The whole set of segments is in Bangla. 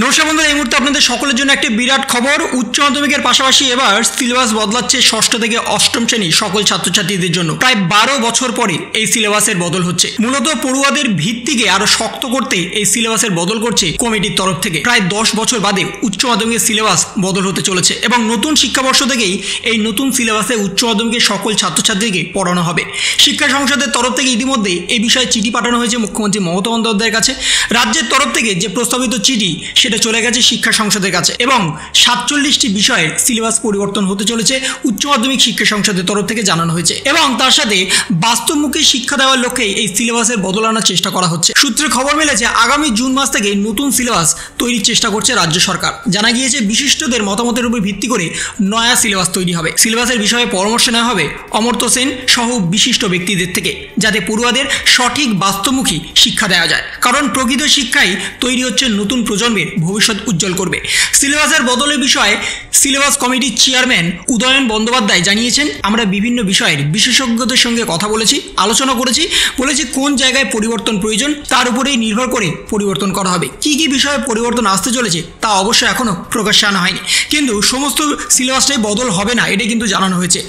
নমস্কার বন্ধুরা, এই মুহূর্তে আপনাদের সকলের জন্য একটি বিরাট খবর। উচ্চ মাধ্যমিকের পাশাপাশি এবার সিলেবাস বদলাচ্ছে ষষ্ঠ থেকে অষ্টম শ্রেণী সকল ছাত্রছাত্রীদের জন্য। প্রায় 12 বছর পরে এই সিলেবাসের বদল হচ্ছে। মূলত পড়ুয়াদের ভিত্তিকে আরো শক্ত করতে এই সিলেবাসের বদল করছে কমিটির তরফ থেকে। প্রায় 10 বছর বাদে উচ্চ মাধ্যমিকের সিলেবাস বদল হতে চলেছে এবং নতুন শিক্ষাবর্ষ থেকেই এই নতুন সিলেবাসে উচ্চ মাধ্যমিকের সকল ছাত্রছাত্রীকে পড়ানো হবে। শিক্ষা সংসদের তরফ থেকে ইতিমধ্যে এই বিষয়ে চিঠি পাঠানো হয়েছে মুখ্যমন্ত্রী মমতা বন্দ্যোপাধ্যায়ের কাছে। রাজ্যের তরফ থেকে যে প্রস্তাবিত চিঠি সেটা চলে গেছে শিক্ষা সংসদের কাছে এবং 47টি বিষয়ের সিলেবাস পরিবর্তন হতে চলেছে উচ্চ মাধ্যমিক শিক্ষা সংসদের তরফ থেকে জানানো হয়েছে এবং তার সাথে বাস্তবমুখী শিক্ষা দেওয়ার লক্ষ্যে এই সিলেবাসের বদল আনার চেষ্টা করা হচ্ছে। সূত্রে খবর মিলেছে আগামী জুন মাস থেকে নতুন সিলেবাস তৈরির চেষ্টা করছে রাজ্য সরকার। জানা গিয়েছে বিশিষ্টদের মতামতের উপর ভিত্তি করে নয়া সিলেবাস তৈরি হবে। সিলেবাসের বিষয়ে পরামর্শ নেওয়া হবে অমর্ত্য সেন সহ বিশিষ্ট ব্যক্তিদের থেকে, যাতে পড়ুয়াদের সঠিক বাস্তবমুখী শিক্ষা দেওয়া যায়। কারণ প্রকৃত শিক্ষাই তৈরি হচ্ছে নতুন প্রজন্মের ভবিষ্যৎ উজ্জ্বল করবে। সিলেবাসের বদলের বিষয়ে সিলেবাস কমিটির চেয়ারম্যান উদয়ন বন্দ্যোপাধ্যায় জানিয়েছেন, আমরা বিভিন্ন বিষয়ের বিশেষজ্ঞদের সঙ্গে কথা বলেছি, আলোচনা করেছি, বলেছি কোন জায়গায় পরিবর্তন প্রয়োজন তার উপরেই নির্ভর করে পরিবর্তন করা হবে। কি কি বিষয়ে পরিবর্তন আসতে চলেছে তা অবশ্য এখনো প্রকাশ্যে আনা হয়নি, কিন্তু সমস্ত সিলেবাসটাই বদল হবে না এটা কিন্তু জানানো হয়েছে।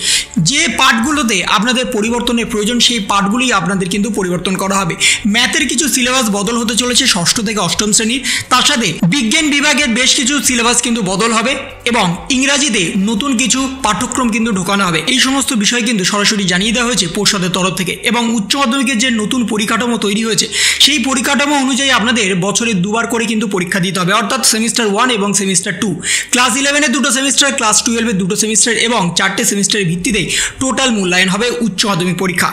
যে পার্টগুলোতে আপনাদের পরিবর্তনের প্রয়োজন সেই পার্টগুলি আপনাদের কিন্তু পরিবর্তন করা হবে। ম্যাথের কিছু সিলেবাস বদল হতে চলেছে ষষ্ঠ থেকে অষ্টম শ্রেণীর, তার সাথে বিজ্ঞান বিভাগের বেশ কিছু সিলেবাস কিন্তু বদল হবে এবং ইংরাজিতে নতুন কিছু পাঠ্যক্রম কিন্তু ঢোকানো হবে। এই সমস্ত বিষয় কিন্তু সরাসরি জানিয়ে দেওয়া হয়েছে পর্ষদের তরফ থেকে। এবং উচ্চ মাধ্যমিকের যে নতুন পরিকাঠামো তৈরি হয়েছে সেই পরিকাঠামো অনুযায়ী আপনাদের বছরে দুবার করে কিন্তু পরীক্ষা দিতে হবে, অর্থাৎ সেমিস্টার 1 এবং সেমিস্টার 2। ক্লাস 11-এর দুটো সেমিস্টার, ক্লাস 12-এর দুটো সেমিস্টার এবং 4টে সেমিস্টারের ভিত্তিতেই টোটাল মূল্যায়ন হবে উচ্চ মাধ্যমিক পরীক্ষা।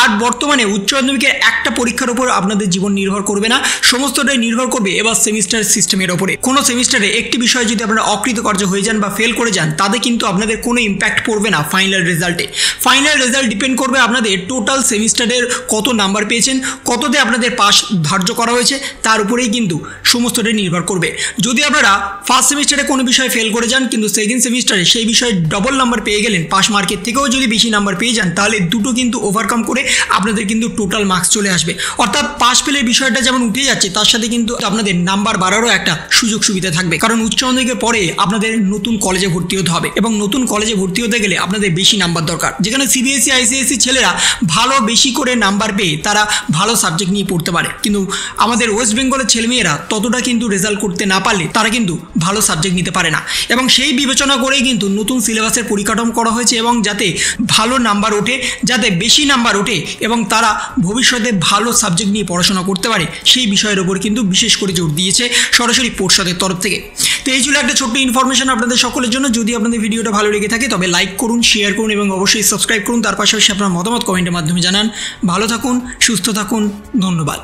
আর বর্তমানে উচ্চ মাধ্যমিকের একটা পরীক্ষার উপর আপনাদের জীবন নির্ভর করবে না, সমস্তটাই নির্ভর করবে এবার সেমিস্টার সিস্টেমের ওপরে। কোনো সেমিস্টারে একটি বিষয়ে যদি আপনারা অকৃতকার্য হয়ে যান বা ফেল করে যান তাতে কিন্তু আপনাদের কোনো ইম্প্যাক্ট পড়বে না ফাইনাল রেজাল্টে। ফাইনাল রেজাল্ট ডিপেন্ড করবে আপনাদের টোটাল সেমিস্টারের কত নাম্বার পেয়েছেন, কততে আপনাদের পাস ধার্য করা হয়েছে তার উপরেই কিন্তু সমস্তটাই নির্ভর করবে। যদি আপনারা ফার্স্ট সেমিস্টারে কোনো বিষয়ে ফেল করে যান কিন্তু সেকেন্ড সেমিস্টারে সেই বিষয়ে ডবল নাম্বার পেয়ে গেলেন, পাস মার্কের থেকেও যদি বেশি নাম্বার পেয়ে যান তাহলে দুটো কিন্তু ওভারকাম করে আপনাদের কিন্তু টোটাল মার্কস চলে আসবে। অর্থাৎ পাস ফেলের বিষয়টা যেমন উঠে যাচ্ছে তার সাথে কিন্তু আপনাদের নাম্বার বাড়ারও একটা সুযোগ সুবিধা থাকবে। কারণ উচ্চ মাধ্যমিকের পরে আপনাদের নতুন কলেজে ভর্তি হতে হবে এবং নতুন কলেজে ভর্তি হতে গেলে আপনাদের বেশি নাম্বার দরকার। যেখানে সিবিএসসি আইসিএসসি ছেলেরা ভালো বেশি করে নাম্বার পেয়ে তারা ভালো সাবজেক্ট নিয়ে পড়তে পারে, কিন্তু আমাদের ওয়েস্ট বেঙ্গলের ছেলেমেয়েরা ততটা কিন্তু রেজাল্ট করতে না পারলে তারা কিন্তু ভালো সাবজেক্ট নিতে পারে না। এবং সেই বিবেচনা করেই কিন্তু নতুন সিলেবাসের পরিকাঠামো করা হয়েছে এবং যাতে ভালো নাম্বার ওঠে, যাতে বেশি নাম্বার ওঠে এবং তারা ভবিষ্যতে ভালো সাবজেক্ট নিয়ে পড়াশোনা করতে পারে সেই বিষয়ের ওপর কিন্তু বিশেষ করে জোর দিয়েছে সরাসরি পর্ষদের তরফ থেকে। তো এই ছিল একটা ছোট্ট ইনফরমেশন আপনাদের সকলের জন্য। যদি আপনাদের ভিডিওটা ভালো লেগে থাকে তবে লাইক করুন, শেয়ার করুন এবং অবশ্যই সাবস্ক্রাইব করুন। তার পাশাপাশি আপনার মতামত কমেন্টের মাধ্যমে জানান। ভালো থাকুন, সুস্থ থাকুন, ধন্যবাদ।